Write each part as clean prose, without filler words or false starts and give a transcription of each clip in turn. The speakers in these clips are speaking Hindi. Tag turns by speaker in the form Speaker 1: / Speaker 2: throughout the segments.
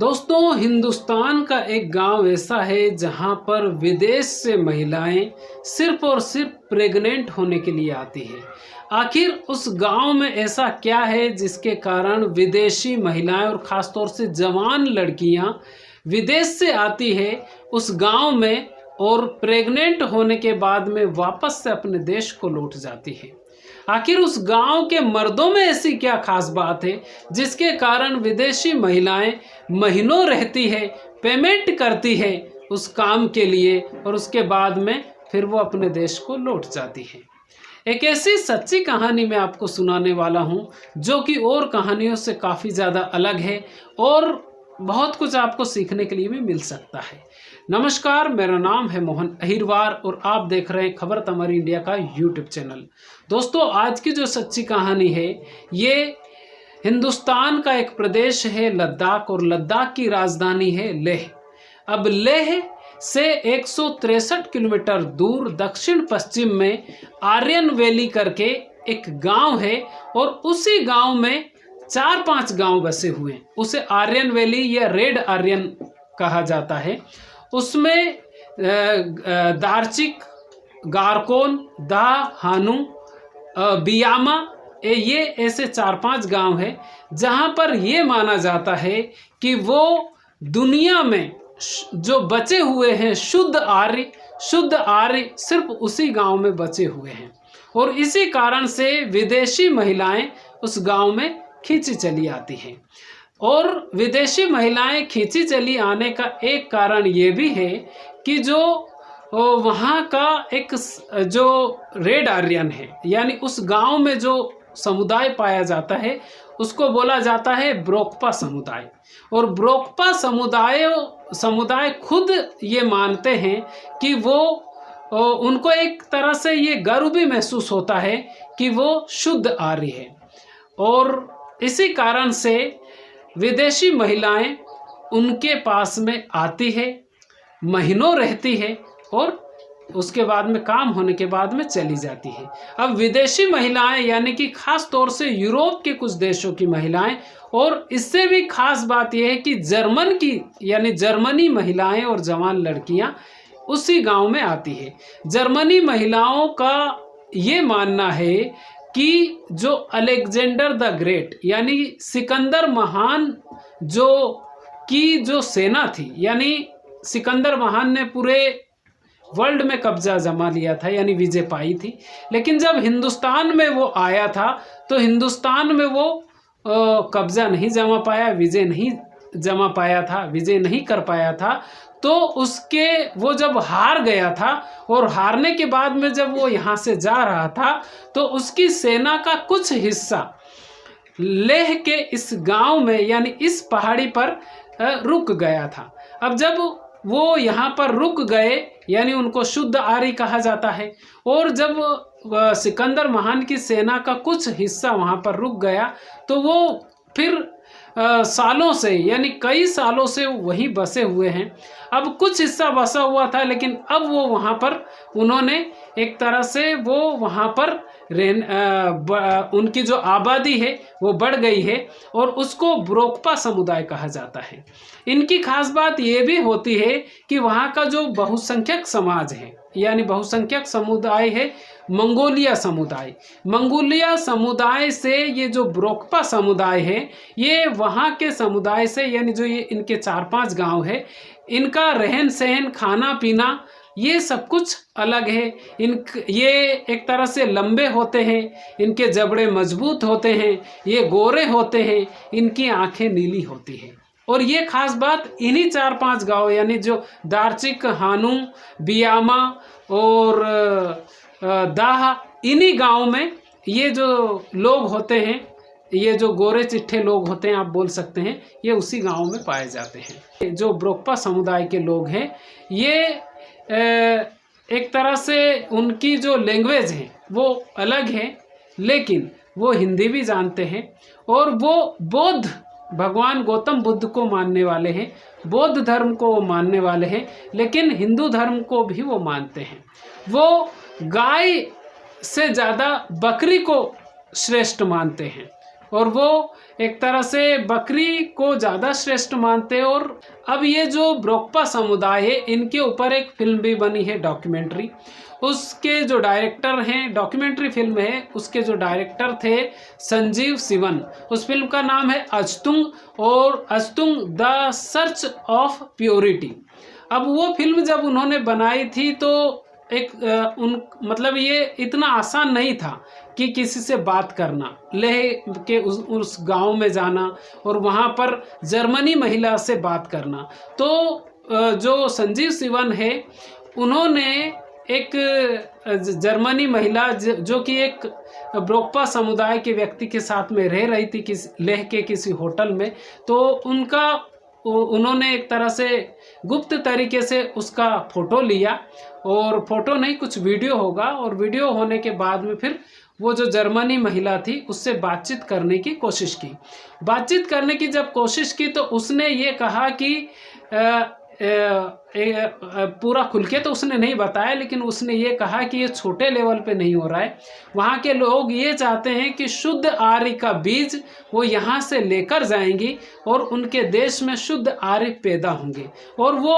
Speaker 1: दोस्तों, हिंदुस्तान का एक गांव ऐसा है जहां पर विदेश से महिलाएं सिर्फ और सिर्फ प्रेग्नेंट होने के लिए आती है। आखिर उस गांव में ऐसा क्या है जिसके कारण विदेशी महिलाएं और ख़ासतौर से जवान लड़कियां विदेश से आती है उस गांव में और प्रेग्नेंट होने के बाद में वापस से अपने देश को लौट जाती है। आखिर उस गांव के मर्दों में ऐसी क्या खास बात है जिसके कारण विदेशी महिलाएं महीनों रहती है, पेमेंट करती है उस काम के लिए और उसके बाद में फिर वो अपने देश को लौट जाती है। एक ऐसी सच्ची कहानी मैं आपको सुनाने वाला हूं जो कि और कहानियों से काफ़ी ज़्यादा अलग है और बहुत कुछ आपको सीखने के लिए भी मिल सकता है। नमस्कार, मेरा नाम है मोहन अहिरवार और आप देख रहे हैं खबर तमरी इंडिया का यूट्यूब चैनल। दोस्तों, आज की जो सच्ची कहानी है ये हिंदुस्तान का एक प्रदेश है लद्दाख और लद्दाख की राजधानी है लेह। अब लेह से 163 किलोमीटर दूर दक्षिण पश्चिम में आर्यन वैली करके एक गांव है और उसी गांव में 4-5 गांव बसे हुए हैं। उसे आर्यन वैली या रेड आर्यन कहा जाता है। उसमें दार्चिक, गारकोन, दा, हानू, बियामा, ये ऐसे 4-5 गांव हैं जहां पर ये माना जाता है कि वो दुनिया में जो बचे हुए हैं शुद्ध आर्य सिर्फ उसी गांव में बचे हुए हैं और इसी कारण से विदेशी महिलाएं उस गांव में खींची चली आती हैं। और विदेशी महिलाएं खींची चली आने का एक कारण ये भी है कि जो वहाँ का एक जो रेड आर्यन है यानी उस गांव में जो समुदाय पाया जाता है उसको बोला जाता है ब्रोकपा समुदाय। और ब्रोकपा समुदाय खुद ये मानते हैं कि वो उनको एक तरह से ये गर्व भी महसूस होता है कि वो शुद्ध आर्य है और इसी कारण से विदेशी महिलाएं उनके पास में आती है, महीनों रहती है और उसके बाद में काम होने के बाद में चली जाती है। अब विदेशी महिलाएं यानी कि खास तौर से यूरोप के कुछ देशों की महिलाएं और इससे भी खास बात यह है कि जर्मनी महिलाएं और जवान लड़कियां उसी गांव में आती है। जर्मनी महिलाओं का ये मानना है कि जो अलेक्जेंडर द ग्रेट यानी सिकंदर महान जो सेना थी, यानी सिकंदर महान ने पूरे वर्ल्ड में कब्जा जमा लिया था यानी विजय पाई थी। लेकिन जब हिंदुस्तान में वो आया था तो हिंदुस्तान में वो कब्जा नहीं जमा पाया, विजय नहीं कर पाया था। तो वो जब हार गया था और हारने के बाद में जब वो यहाँ से जा रहा था तो उसकी सेना का कुछ हिस्सा लेह के इस गांव में यानी इस पहाड़ी पर रुक गया था। अब जब वो यहाँ पर रुक गए यानी उनको शुद्ध आर्य कहा जाता है और जब सिकंदर महान की सेना का कुछ हिस्सा वहाँ पर रुक गया तो वो फिर सालों से यानी कई सालों से वहीं बसे हुए हैं। अब कुछ हिस्सा बसा हुआ था लेकिन अब वो वहाँ पर उन्होंने एक तरह से वो वहाँ पर उनकी जो आबादी है वो बढ़ गई है और उसको ब्रोकपा समुदाय कहा जाता है। इनकी खास बात ये भी होती है कि वहाँ का जो बहुसंख्यक समाज है यानी बहुसंख्यक समुदाय है मंगोलिया समुदाय से ये जो ब्रोकपा समुदाय है ये वहाँ के समुदाय से यानी जो ये इनके 4-5 गांव है इनका रहन सहन, खाना पीना ये सब कुछ अलग है। ये एक तरह से लंबे होते हैं, इनके जबड़े मजबूत होते हैं, ये गोरे होते हैं, इनकी आंखें नीली होती हैं। और ये खास बात इन्हीं 4-5 गांव यानी जो दार्चिक, हानू, बियामा और दाह, इन्हीं गांव में ये जो लोग होते हैं, ये जो गोरे चिट्ठे लोग होते हैं आप बोल सकते हैं, ये उसी गांव में पाए जाते हैं। जो ब्रोकपा समुदाय के लोग हैं ये एक तरह से उनकी जो लैंग्वेज है वो अलग है लेकिन वो हिंदी भी जानते हैं और वो भगवान गौतम बुद्ध को मानने वाले हैं, बौद्ध धर्म को वो मानने वाले हैं लेकिन हिंदू धर्म को भी वो मानते हैं। वो गाय से ज़्यादा बकरी को श्रेष्ठ मानते हैं और वो एक तरह से बकरी को ज़्यादा श्रेष्ठ मानते हैं। और अब ये जो ब्रोकपा समुदाय है इनके ऊपर एक फिल्म भी बनी है, डॉक्यूमेंट्री। उसके जो डायरेक्टर हैं, डॉक्यूमेंट्री फिल्म है, उसके जो डायरेक्टर थे संजीव सिवन। उस फिल्म का नाम है अचतुंग, और अचतुंग द सर्च ऑफ प्योरिटी। अब वो फिल्म जब उन्होंने बनाई थी तो एक मतलब ये इतना आसान नहीं था कि किसी से बात करना, लेह के उस गांव में जाना और वहाँ पर जर्मनी महिला से बात करना। तो जो संजीव सिवन है उन्होंने एक जर्मनी महिला जो कि एक ब्रोकपा समुदाय के व्यक्ति के साथ में रह रही थी लेह के किसी होटल में, तो उन्होंने एक तरह से गुप्त तरीके से उसका फ़ोटो लिया, और फ़ोटो नहीं कुछ वीडियो होगा, और वीडियो होने के बाद में फिर वो जो जर्मनी महिला थी उससे बातचीत करने की कोशिश की। बातचीत करने की जब कोशिश की तो उसने ये कहा कि पूरा खुल के तो उसने नहीं बताया, लेकिन उसने ये कहा कि ये छोटे लेवल पे नहीं हो रहा है। वहाँ के लोग ये चाहते हैं कि शुद्ध आर्य का बीज वो यहाँ से लेकर जाएंगी और उनके देश में शुद्ध आर्य पैदा होंगे। और वो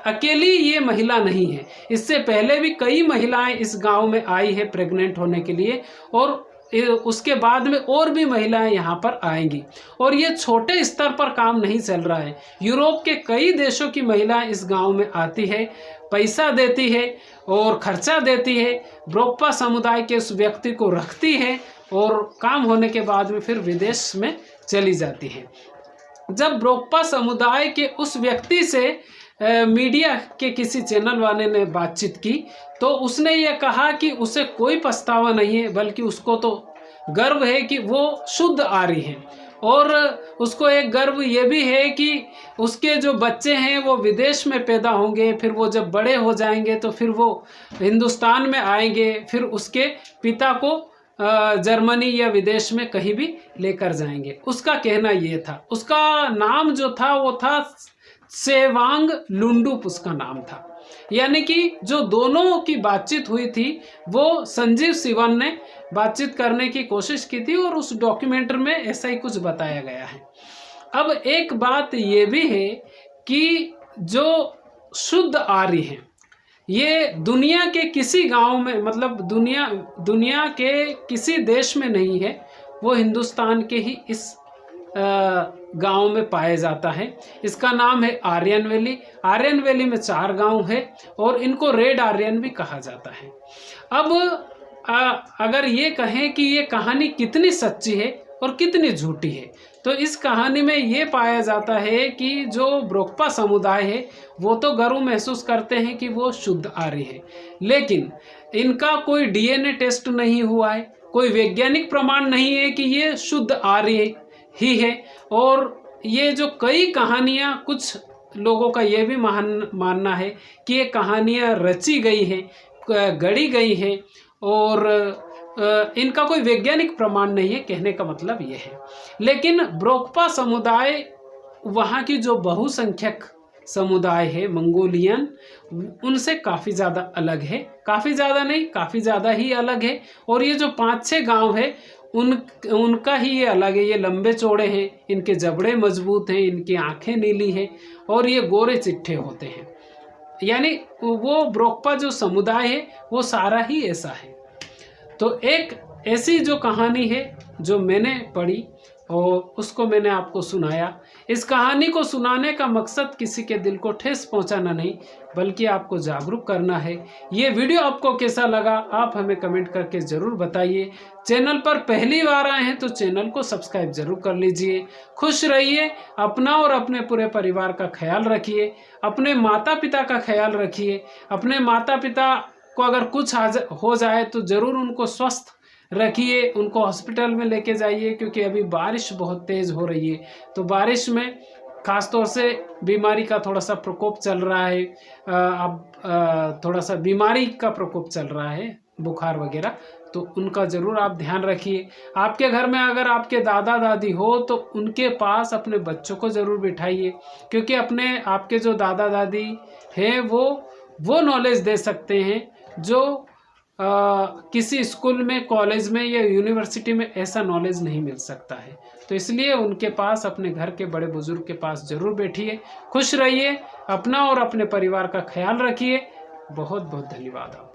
Speaker 1: अकेली ये महिला नहीं है, इससे पहले भी कई महिलाएं इस गांव में आई है प्रेग्नेंट होने के लिए, और उसके बाद में और भी महिलाएं यहाँ पर आएंगी। और ये छोटे स्तर पर काम नहीं चल रहा है, यूरोप के कई देशों की महिलाएं इस गांव में आती है, पैसा देती है और खर्चा देती है, ब्रोकपा समुदाय के उस व्यक्ति को रखती है, और काम होने के बाद में फिर विदेश में चली जाती है। जब ब्रोकपा समुदाय के उस व्यक्ति से मीडिया के किसी चैनल वाले ने बातचीत की तो उसने ये कहा कि उसे कोई पछतावा नहीं है, बल्कि उसको तो गर्व है कि वो शुद्ध आर्य हैं, और उसको एक गर्व ये भी है कि उसके जो बच्चे हैं वो विदेश में पैदा होंगे, फिर वो जब बड़े हो जाएंगे तो फिर वो हिंदुस्तान में आएंगे, फिर उसके पिता को जर्मनी या विदेश में कहीं भी लेकर जाएंगे। उसका कहना ये था। उसका नाम जो था वो था सेवांग लुंडुप, उसका नाम था। यानी कि जो दोनों की बातचीत हुई थी वो संजीव सिवन ने बातचीत करने की कोशिश की थी, और उस डॉक्यूमेंट्री में ऐसा ही कुछ बताया गया है। अब एक बात ये भी है कि जो शुद्ध आर्य हैं ये दुनिया के किसी गांव में, मतलब दुनिया के किसी देश में नहीं है, वो हिंदुस्तान के ही इस गांव में पाया जाता है। इसका नाम है आर्यन वैली। आर्यन वैली में 4 गांव है और इनको रेड आर्यन भी कहा जाता है। अब अगर ये कहें कि ये कहानी कितनी सच्ची है और कितनी झूठी है, तो इस कहानी में ये पाया जाता है कि जो ब्रोकपा समुदाय है वो तो गर्व महसूस करते हैं कि वो शुद्ध आर्य है, लेकिन इनका कोई डीएनए टेस्ट नहीं हुआ है, कोई वैज्ञानिक प्रमाण नहीं है कि ये शुद्ध आर्य ही है। और ये जो कई कहानियाँ, कुछ लोगों का ये भी मानना है कि ये कहानियाँ रची गई हैं, गढ़ी गई हैं, और इनका कोई वैज्ञानिक प्रमाण नहीं है, कहने का मतलब ये है। लेकिन ब्रोकपा समुदाय वहाँ की जो बहुसंख्यक समुदाय है मंगोलियन, उनसे काफ़ी ज़्यादा अलग है, काफ़ी ज़्यादा नहीं, काफ़ी ज़्यादा ही अलग है। और ये जो 5-6 गांव है उनका ही ये अलग है। ये लंबे चौड़े हैं, इनके जबड़े मजबूत हैं, इनकी आंखें नीली हैं, और ये गोरे चिट्ठे होते हैं। यानी वो ब्रोकपा जो समुदाय है वो सारा ही ऐसा है। तो एक ऐसी जो कहानी है जो मैंने पढ़ी और उसको मैंने आपको सुनाया। इस कहानी को सुनाने का मकसद किसी के दिल को ठेस पहुंचाना नहीं, बल्कि आपको जागरूक करना है। ये वीडियो आपको कैसा लगा आप हमें कमेंट करके ज़रूर बताइए। चैनल पर पहली बार आए हैं तो चैनल को सब्सक्राइब जरूर कर लीजिए। खुश रहिए, अपना और अपने पूरे परिवार का ख्याल रखिए, अपने माता पिता का ख्याल रखिए। अपने माता पिता को अगर कुछ हो जाए तो ज़रूर उनको स्वस्थ रखिए, उनको हॉस्पिटल में लेके जाइए, क्योंकि अभी बारिश बहुत तेज़ हो रही है। तो बारिश में ख़ास तौर से बीमारी का थोड़ा सा प्रकोप चल रहा है। अब थोड़ा सा बीमारी का प्रकोप चल रहा है, बुखार वगैरह, तो उनका ज़रूर आप ध्यान रखिए। आपके घर में अगर आपके दादा दादी हो तो उनके पास अपने बच्चों को ज़रूर बिठाइए, क्योंकि आपके जो दादा दादी हैं वो नॉलेज दे सकते हैं जो किसी स्कूल में, कॉलेज में या यूनिवर्सिटी में ऐसा नॉलेज नहीं मिल सकता है। तो इसलिए उनके पास, अपने घर के बड़े बुजुर्ग के पास ज़रूर बैठिए, खुश रहिए, अपना और अपने परिवार का ख्याल रखिए। बहुत बहुत धन्यवाद।